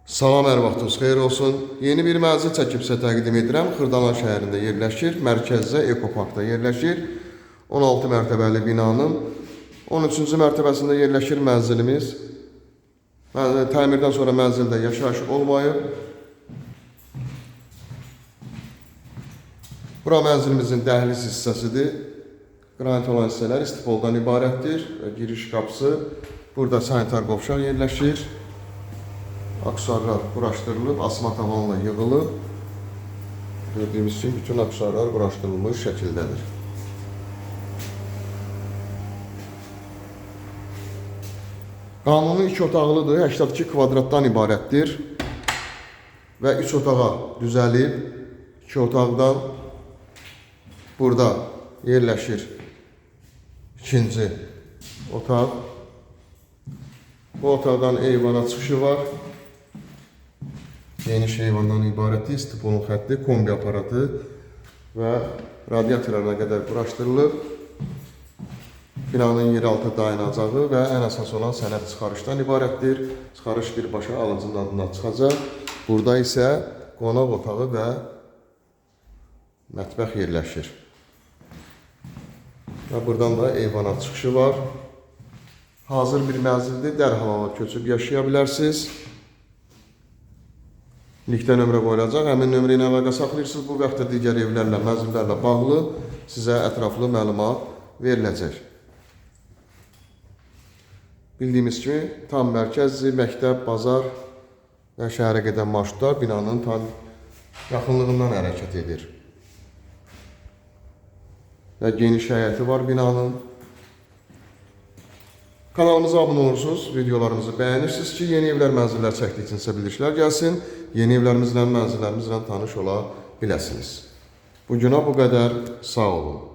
Salam, hər vaxtınız xeyir olsun. Yeni bir mənzil çəkib sizə təqdim edirəm. Xırdalan şəhərində yerləşir, mərkəzdə Ekoparkda yerləşir. 16 mərtəbəli binanın 13-cü mərtəbəsində yerləşir mənzilimiz. Təmirdən sonra mənzildə yaşayış olmayıb. Bura mənzilimizin dəhliz hissəsidir. Qranit olan hissələr istifoldan ibarətdir. Giriş qapısı, burada sanitar qovşaq yerləşir. Aksarlar quraşdırılıb, asma tavanla yığılıb. Gördüyümüz kimi bütün aksarlar quraşdırılmış şəkildədir. Qanuni 2 otaqlıdır, 82 kvadratdan ibarətdir. Və 3 otağa düzəlib, 2 otaqdan burada yerləşir ikinci otaq. Bu otaqdan eyvana çıxışı var. Geniş eyvandan ibarətdir, stiponun xətti, kombi aparatı və radiatorlarına qədər quraşdırılıb. Binanın yeraltı dayanacağı və ən əsas olan sənəd çıxarışdan ibarətdir. Çıxarış birbaşa alıcının adına çıxacaq. Burada isə qonaq otağı və mətbəx yerləşir. Və buradan da eyvana çıxışı var. Hazır bir mənzildir, dərhal köçüb yaşaya bilərsiniz. Linkdə nömrə qoyulacaq. Həmin nömrə ilə əlaqə saxlayırsınız. Bu vaxtda digər evlərlə, mənzillərlə bağlı sizə ətraflı məlumat veriləcək. Bildiyimiz kimi tam mərkəzdir, məktəb, bazar və şəhərə gedən marşrutlar binanın tam yaxınlığından hərəkət edir. Və geniş həyəti var binanın. Kanalımıza abunə olursunuz, videolarımızı bəyənirsiniz ki, yeni evlər, mənzillər çəkdikcə sizə bildirişlər gəlsin. Yeni evlərimizlə, mənzillərimizlə tanış ola biləsiniz. Bugüne bu qədər, sağ olun.